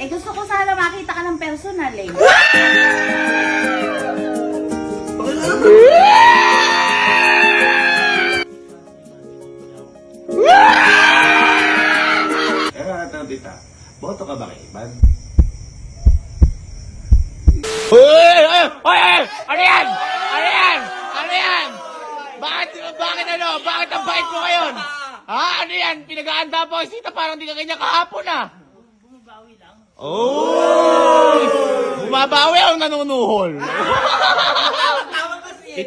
Eh gusto ko sana makita ka ng personal eh. Pero natanong tita, boto ka ba kay Iban? Ano yan? Ano yan? Ano yan? Bakit ang bait mo ngayon? Ha? Ano yan? Pinag-aanda pa ako sita parang di ka kanya kahapon ah. Bumabawi lang. Oh! Bumabawi o nanunuhol?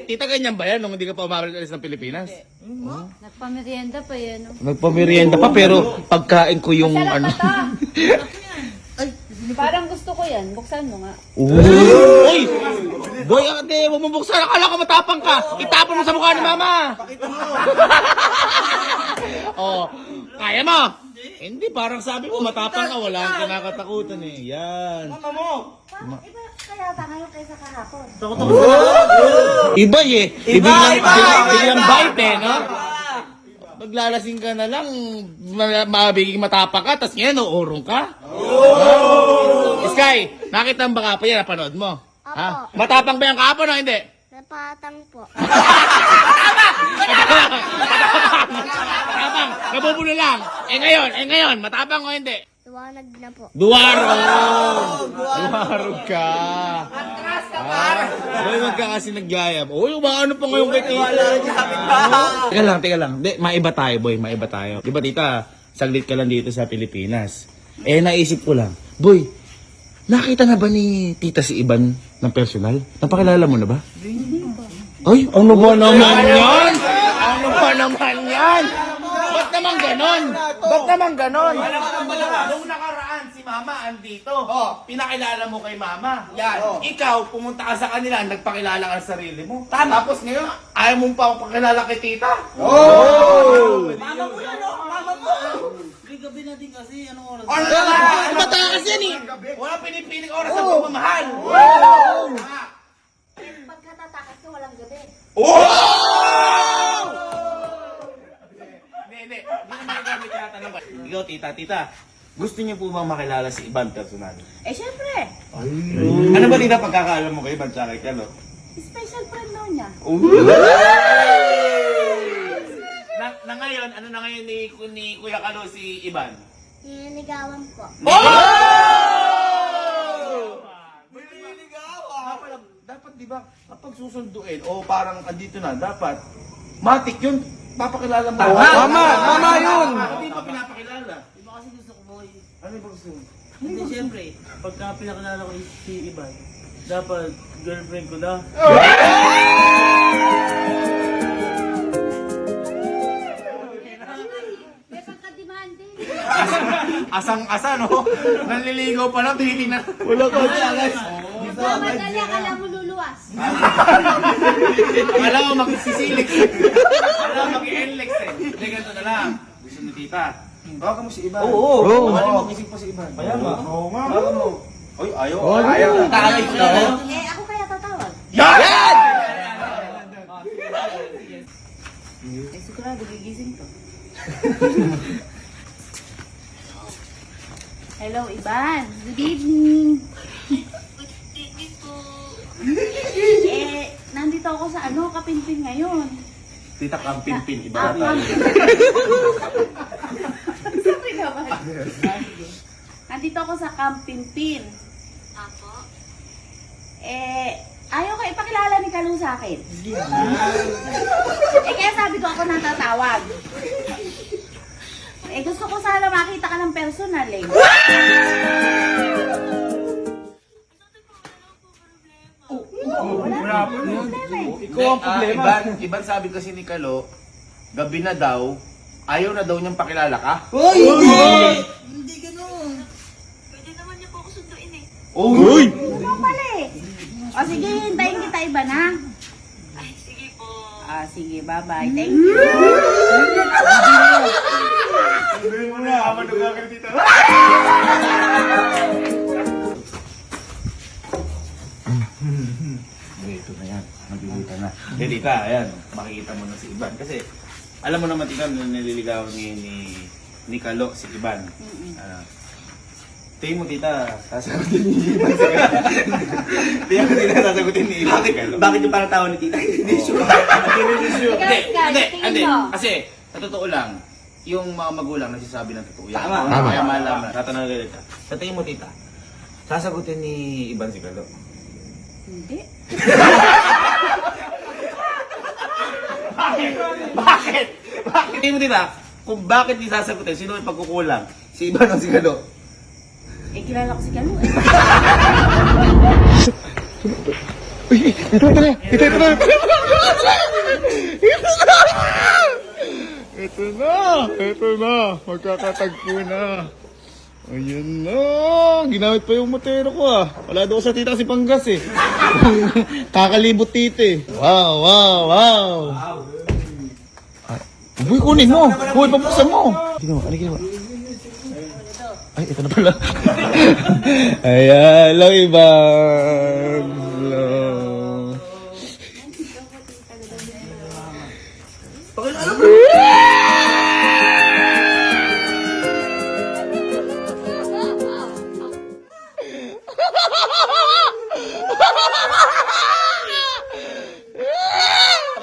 Tita, ganyan ba yan nung hindi ka pa umalis ng Pilipinas? Nagpamerienda pa yan. Nagpamerienda pa pero pagkain ko yung Masarap ano. na to. Parang gusto ko yan. Buksan mo nga. Uy! Boy, ate, huwag mo buksan. Akala ko matapang ka. Itapon mo sa mukha ni mama. Oh, kaya mo? Hindi, parang sabi mo matapang ka. Wala kang kinakatakutan eh. Yan. Iba kaya ta ngayon kaysa kahapon. Iba eh. Biglang bite eh, no? Maglalasing ka na lang, mabiging matapang ka, tapos ngayon, uurong ka? Sky, nakita mo ba ka pa yan? Napanood mo? Ha? Matapang ba yung kahapon o hindi? Napatang po. Matapang, nabubulo lang. Eh ngayon, matapang o hindi? Tuwanag na po. Duwarog ka. Boy, wag ka kasi nagyayab. Uy, ano pa ngayon kay tita? Teka lang. Di, maiba tayo, boy. Maiba tayo. Di ba, tita, saglit ka lang dito sa Pilipinas. Eh, naisip ko lang. Boy, nakita na ba ni tita si Iban ng personal? Napakilala mo na ba? Ay, ano ba naman yan? Ano ba naman yan? Ba't naman ganon? Nung nakaraan, si Mama andito. Pinakilala mo kay Mama. Yan. Ikaw, pumunta ka sa kanila, nagpakilala ka sa sarili mo. Tapos ngayon, ayaw mong pa pakilala kay tita. Mama mo yan, no? Mama mo! Gabi na din kasi, anong oras? Ano ba tayo kasi yan eh? Walang pinipiling oras sa pagmamahal. Pagkatatakas ko walang gabi. Hindi naman gamit tinatanong ba? Ikaw, tita. Gusto niyo po bang makilala si Iban personal? Eh syempre, Ano ba tita pagkakaalam mo kay Iban tsaka kay Kalo? special friend daw niya. Na ngayon, ano na ngayon ni Kuya Kalo si Iban? Niligawan po. Dapat di ba kapag susunduin o parang andito na, dapat matik yun, papakilala mo. Tama yun! Hindi pa pinapakilala. Iba kasi gusto ko, boy. Ano ba gusto mo? Hindi, siyempre, pagka pinakilala ko si Iban, dapat girlfriend ko na. May pagka-demanding. Asang-asa, no? Nanliligaw pa lang, tinitingnan. Wala ka. Madali, akala mo luluwas. Akala mo magsisilik. Akala mo mag-i-enlex eh. Hindi, ganito na lang. Gusto ni tita. Bawagan mo si Iban. Oo. Magising pa si Iban. Kaya ba? Oo nga. Bawagan mo. Oy, ayaw. Ayaw. Eh ako kaya tatawag. Yan! Eh sigurado gigising to. Hello, Iban. Good evening. Nandito ako sa Kapinpin ngayon. Tita Kampin-pin. Iba na tayo. Sabi naman. Nandito ako sa Kampinpin. Apo? Ayaw ka ipakilala ni Kalu sa akin. Kaya sabi ko ako natatawag. Gusto ko sana makita ka ng personal eh. Wala problema eh. Ikaw ang problema. Iban sabi kasi ni Kalo, gabi na daw, ayaw na daw niyang pakilala ka. Hindi ganun. Pwede naman niya po ako sunduin eh. Uy! Ano pala eh. O sige, hintayin kita iba na. Ay, sige po. Sige, bye-bye. Thank you. Sabihin mo na, amanuga ka dito. Ito na yan, maglilita na. Tita, ayan, makikita mo na si Iban. Kasi, alam mo naman, tita, nililigaw ni Kalo si Iban. Tingin mo, tita, sasagutin ni Iban si Kalo. Tingin mo, tita, sasagutin ni Iban si Kalo. Bakit yung parang tawa ni tita? Hindi sure. Hindi. Kasi, sa totoo lang, yung mga magulang nagsasabi ng totoo yan. Tama. Kaya malaman. Tatanong ka tita. Sa tingin mo, tita, sasagutin ni Iban si Kalo. Hindi. Bakit? Tingin mo, tita, kung bakit di sasagutin, sino may pagkukulang? Si Iban o si Kalo? Eh, kilala ko si Kalo eh. Ito na, magkakatagpo na. Ayan na, ginamit pa yung motero ko ah. Wala doon sa tita kasi panggas eh. Kakalibot tita eh. Wow. Uy, kunin mo. Uy, papuksan mo. Ano ginawa? Ay, ito na pala. Ayan, lang Iban. Hello.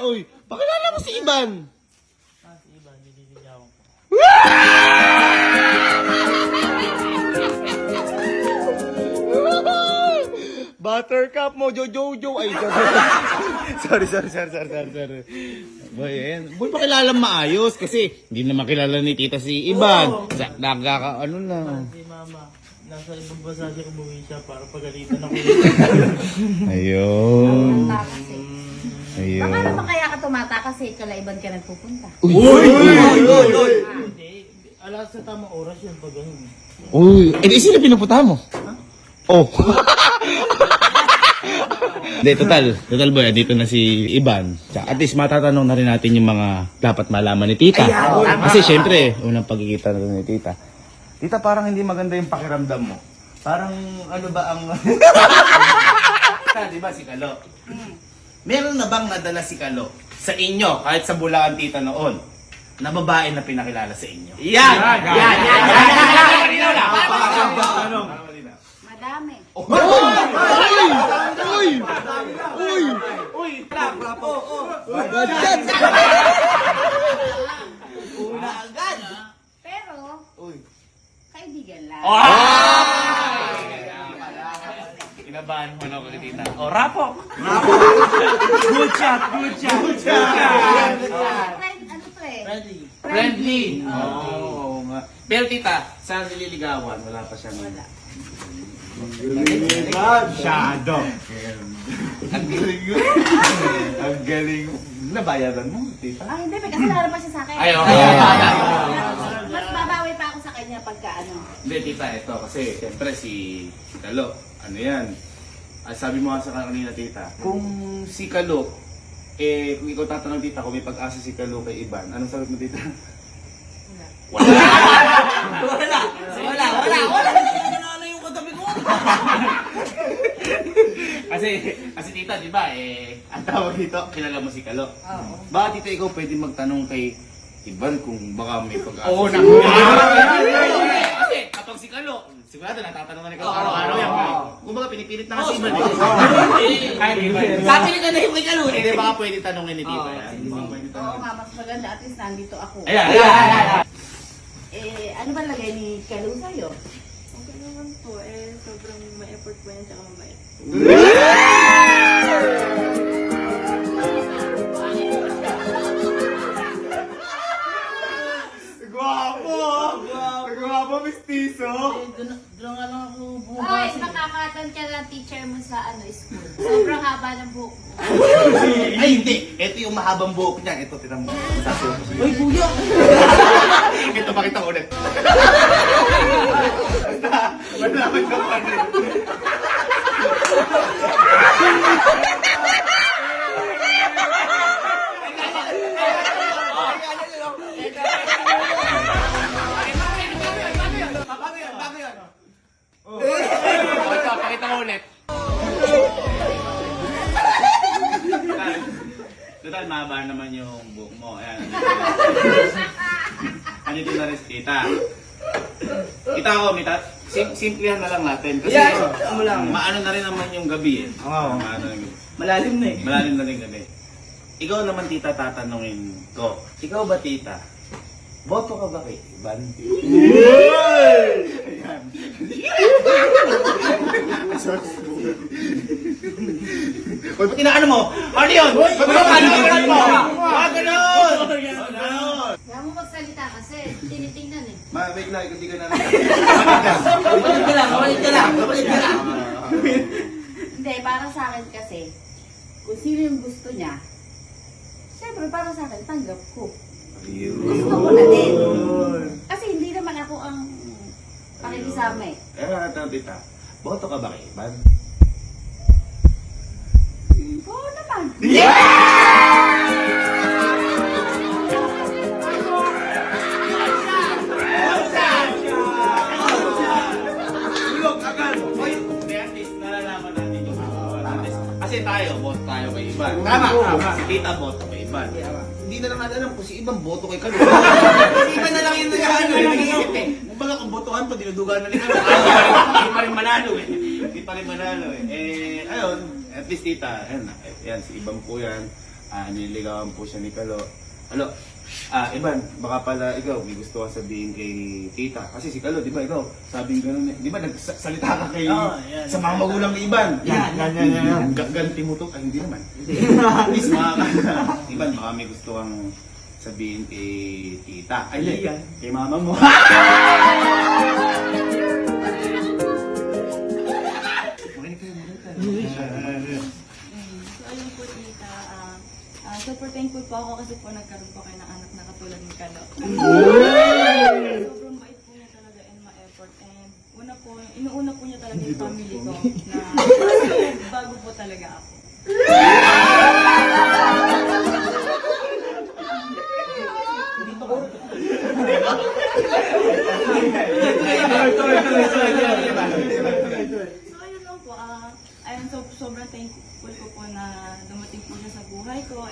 Uy, pakilala mo si Iban. Si Iban, nililigawan ko. Buttercup mo, Jojo. Ay, sorry. Boy, ayan. Boy, pakilala maayos kasi hindi naman kilala ni tita si Iban. Nagkaka, na. Si mama, nasa ibang bansa siya umuwi siya para pagalitan ako. Ayun. Tumata kasi. Ayun. Baka naman kaya ka tumata kasi kalaiban ka nagpupunta. Uy! Hindi, alas sa tamang oras yun pag ganun. Uy! Eh, sino pinupunta mo? Oh. Hindi, total boy, dito na si Iban. At least matatanong na rin natin yung mga dapat malaman ni tita. Kasi syempre, unang pagkikita na ni tita. Tita, parang hindi maganda yung pakiramdam mo. Parang ano ba ang... Di ba si Kalo? Meron na bang nadala si Kalo sa inyo, kahit sa Bulacan tita noon, na babae na pinakilala sa inyo? Yan! Madami. Pero, kaibigan lang. Kinabahan mo na ako kay tita. O, rapo! Good shot! Ano to eh? Ready? Friendly! Oo nga. Pero tita, saan nililigawan? Wala pa siyang... Wala. Shadow. Ang galing. Nabayaran mo, tita? Ah, hindi. May kasalanan pa siya sa akin. Ay, okay. Mas babawi pa ako sa kanya pagka ano. Hindi, tita, ito kasi siyempre si Kalo, ano yan? Sabi mo nga sa kanina, tita, kung si Kalo, kung ikaw tatanong tita, kung may pag-asa si Kalo kay Iban, anong sagot mo, tita? Wala. Wala yung katabi ko. kasi tita, di ba, ang tawag dito, kilala mo si Kalo. Oo. Bakit tita ikaw pwede magtanong kay Iban kung baka may pag-asa? Oo, Kasi kapag si Kalo, sigurado natatanong na ni Kalo araw-araw yan. Kung baka pinipilit na kasi Iban. Kahit Iban. Sabi ka na yung kay Kalo. Hindi, baka pwede tanongin ni tita yan. Baka pwede Oo tanongin. nga, mas maganda. At least nandito ako. Ayan. Ano ba lagay ni Kalo sa'yo? Okay naman po, sobrang may effort po yan, tsaka mabait. Gwapo, mistiso. Doon nga lang ako Ay, bumabasa. nakakatan ka ng teacher mo sa school. Sobrang haba ng buhok mo. Ay, hindi. Ito yung mahabang buhok niya. Ito, tinan mo. Ay, kuya! Ito, pakita ko ulit. Malaman ka pa rin. Pakita ko ulit. Total, mahaba naman yung buhok mo. Ayan. Andito na rin si tita. Kita ko, Simplihan na lang natin. Kasi Ano lang. maano na rin naman yung gabi eh. Oo. Maano na yung gabi. Malalim na eh. Malalim na rin gabi. Ikaw naman tita tatanungin ko. Ikaw ba tita? Boto ka ba kay Ivan? Uy, ba't inaano mo? Ano yun? Ba't mo ano mo? Wag ganon! Kaya mo magsalita kasi tinitingnan eh. Wait lang, kasi ka na. Kapatid ka lang, kapatid ka lang, kapatid ka lang. Hindi, para sa akin kasi, kung sino yung gusto niya, syempre para sa akin, tanggap ko. Gusto ko na din. Kasi hindi naman ako ang pakikisama eh. Tita, boto ka ba kay Ivan? Oo naman. Tulog agad! Uy, at least nalalaman natin yung kasi tayo, boto tayo kay Ivan. Tama, tama. Si tita, boto kay Ivan. Hindi na lang natin alam kung si Ivan boto kay Kalo. Si Ivan na lang yung nag-iisip eh. Kumbaga kung botohan pa, dinudugan na ni Kalo. Hindi pa rin manalo eh. Hindi pa rin manalo eh. Ayun, at least tita, yan, si Ivan po yan. Nililigawan po siya ni Kalo. Alo, Ivan, baka pala ikaw, may gusto ka sabihin kay tita. Kasi si Kalo, di ba ikaw, sabing gano'n eh. Di ba nagsalita ka kay, yan. sa mga magulang ni Ivan? Yan. Ganti mo to? Ay, hindi naman. At least Ivan, baka may gusto kang sabihin kay tita. Ay, hindi. Kay mama mo. So ayun po tita, super thankful po ako kasi po nagkaroon po kayo ng anak na katulad ni Kalo. Sobrang bait po niya talaga and ma-effort and inuuna po niya talaga yung family ko na bago po talaga ako. So ayun lang po, ayun, sobrang thankful ko po na dumating po siya sa buhay ko.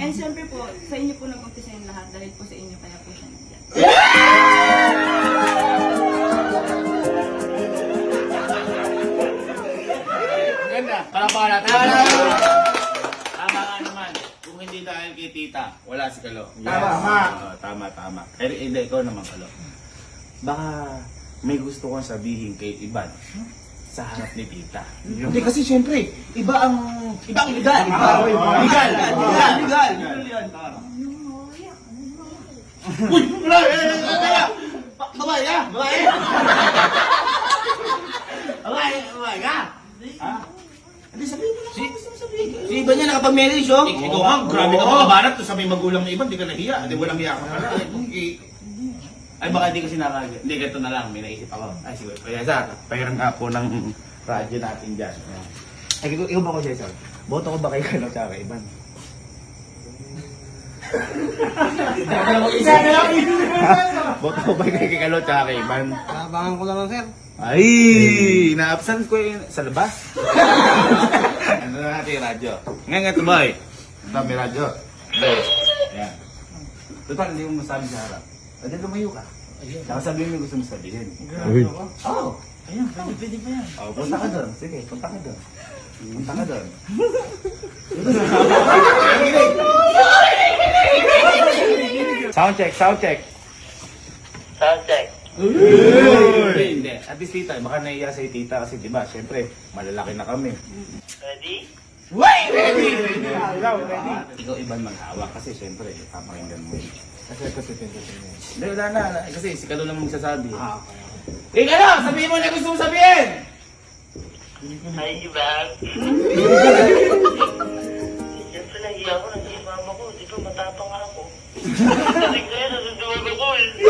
And syempre po, sa inyo po nag-umpisa yung lahat dahil po sa inyo kaya po siya nandiyan. Ganda. Palakpakan natin. Tama nga naman. Kung hindi dahil kay tita, wala si Kalo. Tama. Pero hindi, ikaw naman Kalo. Baka may gusto kong sabihin kay Ivan sa harap ni tita. Hindi kasi syempre, iba ang legal. Legal. Uy! Wala! Babae ka! Ha? Hindi, sabihin mo na kung gusto mo sabihin. Si Ivan niya nakapag-marriage oh. Ikaw nga, grabe ka mga banat. Tapos sabi magulang ng iba, hindi ka nahiya. Hindi, walang hiya ka pala. Ay, baka hindi ko sinakagay. Hindi, ganito na lang. May naisip ako. Ay, sige. Kaya sa, pahiram nga po ng radyo natin dyan. Ay, ikaw ba ko, Cesar? Boto ko ba kay Kalo tsaka kay Ivan? Boto ko ba kay Kalo tsaka kay Ivan? Abangan ko lang sir. Ay, na-absent ko yun sa labas. Ano na natin yung radyo? Ngayon nga ito, boy. Ito, may radyo. Ayan. Total, hindi mo masabi sa harap. Pwede lumayo ka. Saka sabihin mo yung gusto mo sabihin. Oo. Ayun, pwede pa yan. Oh, punta ka doon. Sige, punta ka doon. Punta ka doon. Sound check. Hindi. At least tita, baka naiya sa'yo tita kasi diba, syempre, malalaki na kami. Ready? Ready! Ikaw Ivan maghawak kasi syempre, papakinggan mo yun. Hindi, wala na. Kasi si Kalo lang magsasabi. Eh, Kalo! Sabihin mo na gusto mong sabihin! Hi, Ivan. Siyempre nahiya ako, nandiyan yung mama ko. Di ba matapang ako? Kasi kaya nasusunod ako eh.